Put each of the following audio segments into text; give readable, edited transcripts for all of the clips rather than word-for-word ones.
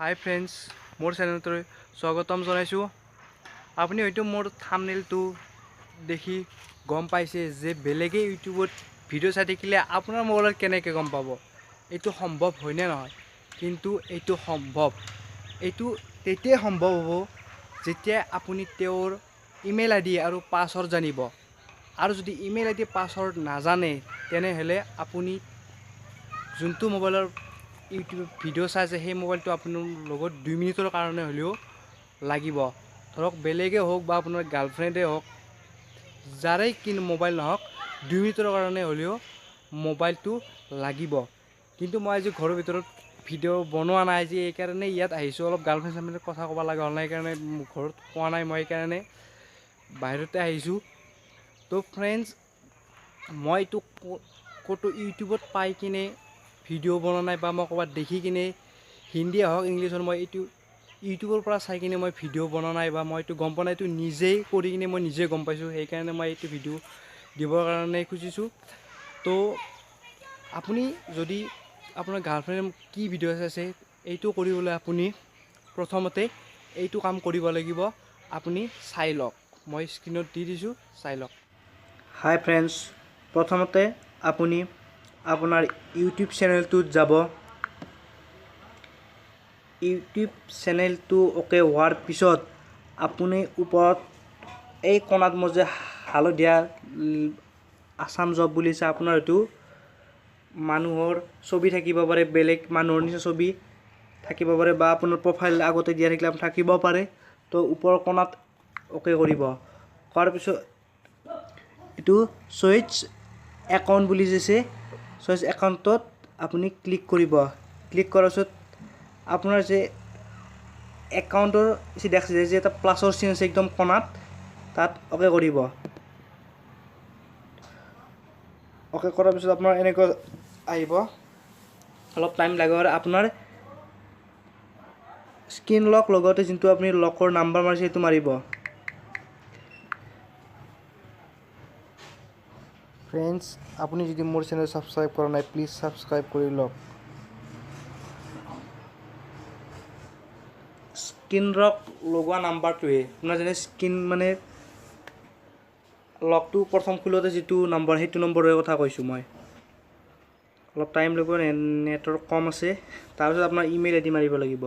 হাই friends, মোৰ চেনেলটোলৈ স্বাগতম জনাইছোঁ। আপুনি হয়তো মোৰ থাম্বনেইলটো দেখি গম পাইছে যে বেলেগে ইউটিউবত ভিডিঅ' চাই থাকিলে আপোনাৰ মোবাইলত কেনেকৈ গম পাব, এইটো সম্ভৱ হয়নে নহয়। কিন্তু এইটো সম্ভৱ। এইটো তেতিয়াই সম্ভৱ হ'ব যেতিয়া আপুনি তেওঁৰ ইমেইল আই ডি আৰু পাছৱৰ্ড জানিব। আৰু যদি ইমেইল আই ডি পাছৱৰ্ড নাজানে তেনেহ'লে আপুনি যোনটো মোবাইলৰ ইউটিউব ভিডিঅ' চাই আছে সেই মোবাইলটো আপোনাৰ লগত 2 মিনিটৰ কাৰণে হ'লেও লাগিব। ধৰক বেলেগে হওক বা আপোনাৰ গাৰ্লফ্ৰেণ্ডে হওক, যাৰেই কিন্তু মোবাইল নহওক 2 মিনিটৰ কাৰণে হ'লেও মোবাইলটো লাগিব। কিন্তু মই আজি ঘৰৰ ভিতৰত ভিডিঅ' বনোৱা নাই, আজি এইকাৰণে ইয়াত আহিছোঁ। অলপ গাৰ্লফ্ৰেণ্ড চাৰ্লফ্ৰেণ্ডৰ কথা ক'ব লগা হ'ল নাই, সেইকাৰণে ঘৰত কোৱা নাই, মই সেইকাৰণে বাহিৰতে আহিছোঁ। তো ফ্ৰেণ্ডছ, মই এইটো ক'তো ইউটিউবত পাই কিনে ভিডিঅ' বনোৱা নাই বা মই ক'ৰবাত দেখি কিনে হিন্দী হওক ইংলিছত মই এইটো ইউটিউবৰ পৰা চাই কিনে মই ভিডিঅ' বনোৱা নাই বা মই এইটো গম পোৱা নাই। এইটো নিজেই কৰি কিনে মই নিজে গম পাইছোঁ, সেইকাৰণে মই এইটো ভিডিঅ' দিবৰ কাৰণে খুজিছোঁ। তো আপুনি যদি আপোনাৰ গাৰ্লফ্ৰেণ্ডে কি ভিডিঅ' চাইছে এইটো কৰিবলৈ আপুনি প্ৰথমতে এইটো কাম কৰিব লাগিব। আপুনি চাই লওক, মই স্ক্ৰীণত দি দিছোঁ, চাই লওক। হাই ফ্ৰেণ্ডছ, প্ৰথমতে আপুনি আপোনাৰ ইউটিউব চেনেলটোত যাব। ইউটিউব চেনেলটো অ'কে হোৱাৰ পিছত আপুনি ওপৰত এই কোণাত মোৰ যে হালধীয়া আছাম জব বুলি আছে, আপোনাৰ এইটো মানুহৰ ছবি থাকিব পাৰে, বেলেগ মানুহৰ নিচিনা ছবি থাকিব পাৰে বা আপোনাৰ প্ৰফাইল আগতে দিয়া থাকিলে থাকিব পাৰে। তো ওপৰৰ কোণাত অ'কে কৰিব। কৰাৰ পিছত এইটো চুইচ একাউণ্ট বুলি আছে, চুইচ একাউণ্টত আপুনি ক্লিক কৰিব। ক্লিক কৰাৰ পিছত আপোনাৰ যে একাউণ্টৰ দেখিছে যে এটা প্লাছৰ চিন আছে একদম কোণাত, তাত অ'কে কৰিব। অ'কে কৰাৰ পিছত আপোনাৰ এনেকৈ আহিব, অলপ টাইম লাগিব। আপোনাৰ স্ক্ৰীন লক লগতে যোনটো আপুনি লকৰ নাম্বাৰ মাৰিছে সেইটো মাৰিব। ফ্ৰেণ্ডছ, আপুনি যদি মোৰ চেনেল ছাবস্ক্ৰাইব কৰা নাই প্লিজ ছাবস্ক্ৰাইব কৰি লওক। স্ক্ৰীন লক লগোৱা নাম্বাৰটোৱে আপোনাৰ যেনে স্ক্ৰীন মানে লকটো প্ৰথম খোলোতে যিটো নম্বৰ সেইটো নম্বৰৰ কথা কৈছোঁ মই। অলপ টাইম লাগিব, নেটৱৰ্ক কম আছে। তাৰপিছত আপোনাৰ ইমেইল আই ডি মাৰিব লাগিব।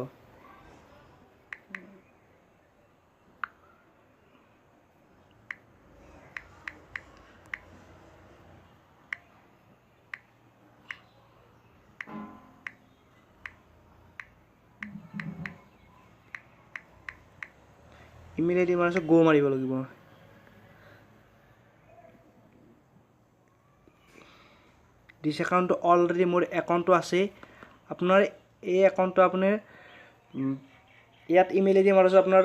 ইমেইল আই ডি মাৰাৰ পিছত গো মাৰিব লাগিব। দিছ একাউণ্টটো অলৰেডি মোৰ একাউণ্টটো আছে। আপোনাৰ এই একাউণ্টটো আপোনাৰ ইয়াত ইমেইল আই ডি মাৰাৰ পিছত আপোনাৰ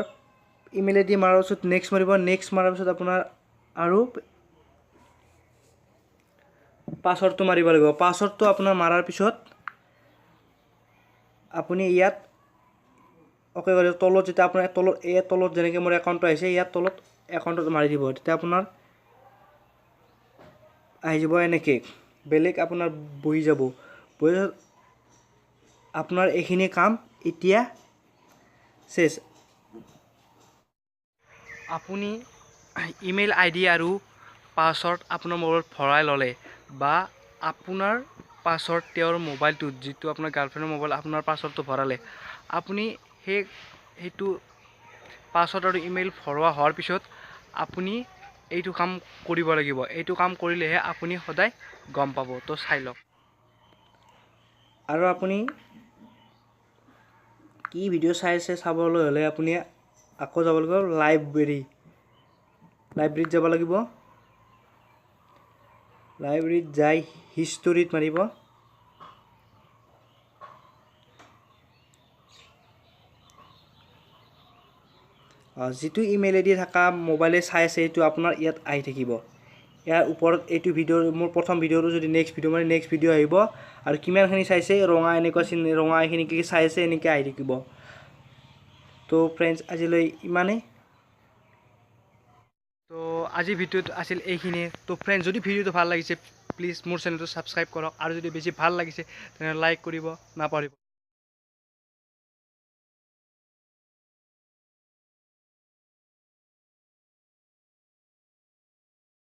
ইমেইল আই ডি মাৰাৰ পিছত নেক্সট মাৰিব। নেক্সট মাৰাৰ পিছত আপোনাৰ আৰু পাছৱৰ্ডটো মাৰিব লাগিব। পাছৱৰ্ডটো আপোনাৰ মাৰাৰ পিছত আপুনি ইয়াত অ'কে কৰিব। তলত যেতিয়া আপোনাৰ তলত যেনেকৈ মোৰ একাউণ্টটো আহিছে, ইয়াত তলত একাউণ্টত মাৰি দিব। তেতিয়া আপোনাৰ আহি যাব এনেকৈ, বেলেগ আপোনাৰ বহি যাব। বহি আপোনাৰ এইখিনি কাম এতিয়া চেছ। আপুনি ইমেইল আই ডি আৰু পাছৱৰ্ড আপোনাৰ মোবাইলত ভৰাই ল'লে বা আপোনাৰ পাছৱৰ্ড তেওঁৰ মোবাইলটোত, যিটো আপোনাৰ গাৰ্লফ্ৰেণ্ডৰ মোবাইল, আপোনাৰ পাছৱৰ্ডটো ভৰালে, আপুনি সেইটো পাছৱৰ্ড আৰু ইমেইল ভৰোৱা হোৱাৰ পিছত আপুনি এইটো কাম কৰিব লাগিব। এইটো কাম কৰিলেহে আপুনি সদায় গম পাব। তো চাই লওক। আৰু আপুনি কি ভিডিঅ' চাই আছে চাবলৈ হ'লে আপুনি আকৌ যাব লাগিব লাইব্ৰেৰীত যাব লাগিব। লাইব্ৰেৰীত যাই হিষ্টৰীত মাৰিব। যিটো ইমেইল আই ডি থকা মোবাইলে চাই আছে এইটো আপোনাৰ ইয়াত আহি থাকিব। ইয়াৰ ওপৰত এইটো ভিডিঅ' মোৰ প্ৰথম ভিডিঅ'টো যদি নেক্সট ভিডিঅ' মানে নেক্সট ভিডিঅ' আহিব আৰু কিমানখিনি চাইছে ৰঙা এনেকুৱা ৰঙা এইখিনি কি চাই আছে এনেকৈ আহি থাকিব। তো ফ্ৰেণ্ডছ, আজিলৈ ইমানেই। তো আজিৰ ভিডিঅ'টো আছিল এইখিনিয়ে। তো ফ্ৰেণ্ডছ, যদি ভিডিঅ'টো ভাল লাগিছে প্লিজ মোৰ চেনেলটো ছাবস্ক্ৰাইব কৰক, আৰু যদি বেছি ভাল লাগিছে তেনেহ'লে লাইক কৰিব নাপাহৰিব।